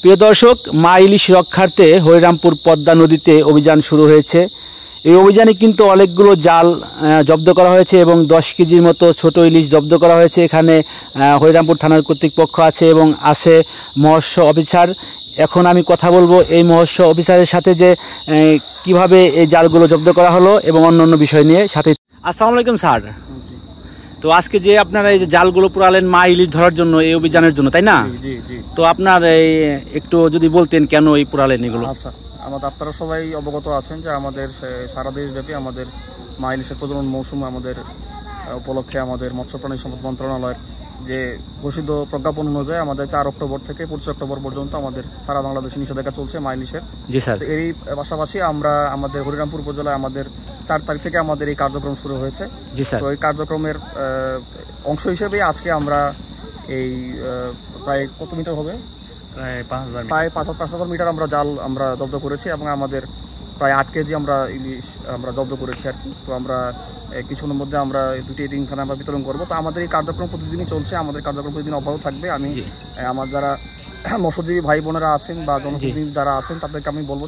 প্রিয় দর্শক, মা ইলিশ রক্ষার্থে হরিরামপুর পদ্মা নদীতে অভিযান শুরু হয়েছে। এই অভিযানে কিন্তু অনেকগুলো জাল জব্দ করা হয়েছে এবং 10 কেজির মতো ছোট ইলিশ জব্দ করা হয়েছে। এখানে হরিরামপুর থানার কর্তৃপক্ষ আছে এবং আছে মৎস্য অফিসার। এখন আমি কথা বলবো এই মৎস্য অফিসারের সাথে যে কিভাবে এই জালগুলো জব্দ করা হলো এবং অন্যান্য বিষয় নিয়ে সাথে। আসসালামু আলাইকুম স্যার। তো আজকে যে আপনারা এই যে জালগুলো পুরালেন মা ইলিশ ধরার জন্য, এই অভিযানের জন্য, তাই না? জি জি। তো আপনার এই একটু যদি বলতেন কেন এই পুরালেন এগুলো? আচ্ছা, আপনারা সবাই অবগত আছেন যে আমাদের সারা দেশব্যাপী আমাদের মা ইলিশের প্রজনন মৌসুম আমাদের উপলক্ষে আমাদের মৎস্য প্রাণী সম্পদ মন্ত্রণালয়ের যে ঘোষিত প্রজ্ঞাপন অনুযায়ী আমাদের 4 অক্টোবর থেকে 25 অক্টোবর পর্যন্ত আমাদের সারা বাংলাদেশে নিষেধাজ্ঞা চলছে মা ইলিশের। জি স্যার। এরই পাশাপাশি আমরা আমাদের হরিরামপুর উপজেলায় আমাদের 4 তারিখ থেকে আমাদের এই কার্যক্রম শুরু হয়েছে। জি স্যার। তো এই কার্যক্রমের অংশ হিসেবে আজকে আমরা এই প্রায় কত মিটার হবে, প্রায় 5,000 মিটার আমরা জাল আমরা জব্দ করেছি এবং আমাদের প্রায় 8 কেজি আমরা ইলিশ আমরা জব্দ করেছি আর কি। তো আমরা কিছুক্ষণের মধ্যে আমরা 2-3 খানা আমরা বিতরণ করবো। তো আমাদের এই কার্যক্রম প্রতিদিনই চলছে, আমাদের কার্যক্রম প্রতিদিন অব্যাহত থাকবে। আমি আমার যারা মৎস্যজীবী ভাই বোনেরা আছেন বা জনপ্রতিনিধি যারা আছেন তাদেরকে আমি বলবো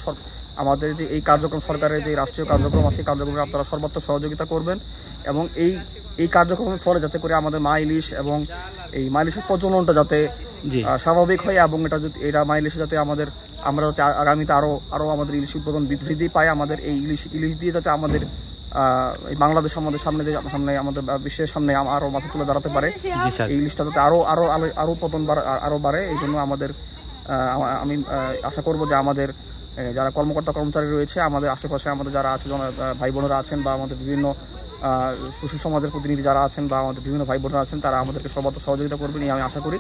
আমাদের যে এই কার্যক্রম, সরকারের যে রাষ্ট্রীয় কার্যক্রম আছে, কার্যক্রমে আপনারা সর্বাত্মক সহযোগিতা করবেন এবং এই কার্যক্রমের ফলে যাতে করে আমাদের মা ইলিশ এবং এই মা ইলিশের প্রজননটা যাতে স্বাভাবিক হয় এবং এটা মা ইলিশে যাতে আমরা যাতে আগামীতে আরো আমাদের ইলিশ উৎপাদন বৃদ্ধি পায়। আমাদের এই ইলিশ দিয়ে যাতে আমাদের এই বাংলাদেশ আমাদের সামনে আমাদের বিশ্বের সামনে আরো মাথা তুলে দাঁড়াতে পারে, এই ইলিশটা যাতে আরো উৎপাদন আরো বাড়ে। এই জন্য আমি আশা করব যে আমাদের যারা কর্মকর্তা কর্মচারী রয়েছে আমাদের আশেপাশে আমাদের যারা আছে ভাই বোনেরা আছেন বা আমাদের বিভিন্ন সুশীল সমাজের প্রতিনিধি যারা আছেন বা আমাদের বিভিন্ন ভাই বোনেরা আছেন তারা আমাদেরকে সর্বাত্মক সহযোগিতা করবেন আমি আশা করি।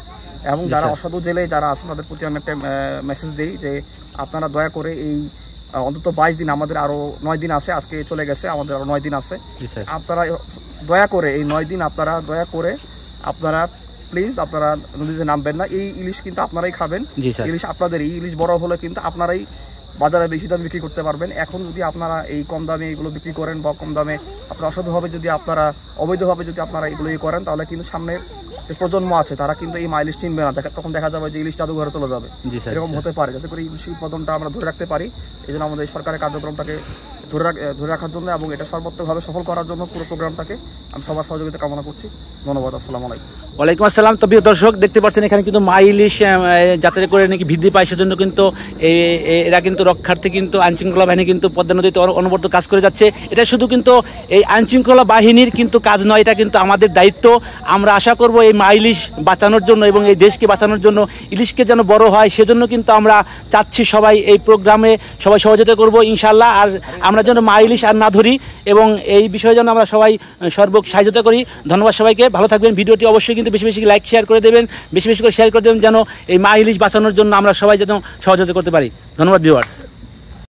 এবং যারা অসাধু জেলে যারা আছেন তাদের প্রতি আমি একটা মেসেজ দিই যে আপনারা দয়া করে এই অন্তত 22 দিন, আমাদের আরো 9 দিন আছে, আজকে চলে গেছে, আমাদের আরো 9 দিন আছে। আপনারা দয়া করে এই 9 দিন আপনারা প্লিজ আপনারা নদীতে নামবেন না। এই ইলিশ কিন্তু আপনারাই খাবেন, ইলিশ আপনাদের। এই ইলিশ বড় হলে কিন্তু আপনারাই বাজারে বেশি দামে বিক্রি করতে পারবেন। এখন যদি আপনারা এই কম দামে এগুলো বিক্রি করেন বা কম দামে আপনারা অসাধুভাবে যদি আপনারা অবৈধভাবে যদি আপনারা এগুলো করেন তাহলে কিন্তু সামনের প্রজন্ম আছে তারা কিন্তু এই মা ইলিশ চিনবে না, তখন দেখা যাবে যে ইলিশ জাদুঘরে চলে যাবে। এরকম হতে পারে, যাতে করে ইলিশ উৎপাদনটা আমরা ধরে রাখতে পারি। এই জন্য আমাদের সরকারের কার্যক্রমটাকে ধরে রাখার জন্য এবং এটা সর্বোত্তমভাবে সফল করার জন্য পুরো প্রোগ্রামটাকে আমি সবার সহযোগিতা কামনা করছি। ধন্যবাদ। আসসালামু আলাইকুম। ওয়ালাইকুম আসসালাম। তো প্রিয় দর্শক, দেখতে পাচ্ছেন এখানে কিন্তু মা ইলিশ যাতে করে নাকি বৃদ্ধি পায় সেজন্য কিন্তু এরা কিন্তু রক্ষার্থে কিন্তু আইনশৃঙ্খলা বাহিনী কিন্তু পদ্মা নদীতে অনবরত কাজ করে যাচ্ছে। এটা শুধু কিন্তু এই আইনশৃঙ্খলা বাহিনীর কিন্তু কাজ নয়, এটা কিন্তু আমাদের দায়িত্ব। আমরা আশা করব এই মা ইলিশ বাঁচানোর জন্য এবং এই দেশকে বাঁচানোর জন্য, ইলিশকে যেন বড় হয় সেজন্য কিন্তু আমরা চাচ্ছি সবাই এই প্রোগ্রামে সবাই সহযোগিতা করব ইনশাআল্লাহ। আর আমরা যেন মা ইলিশ আর না ধরি এবং এই বিষয়ে যেন আমরা সবাই সহায়তা করি। ধন্যবাদ সবাইকে, ভালো থাকবেন। ভিডিওটি অবশ্যই কিন্তু বেশি বেশি লাইক শেয়ার করে দেবেন, বেশি বেশি করে শেয়ার করে দেবেন যেন এই মা ইলিশ বাঁচানোর জন্য আমরা সবাই যেন সহযোগিতা করতে পারি। ধন্যবাদ ভিউয়ার্স।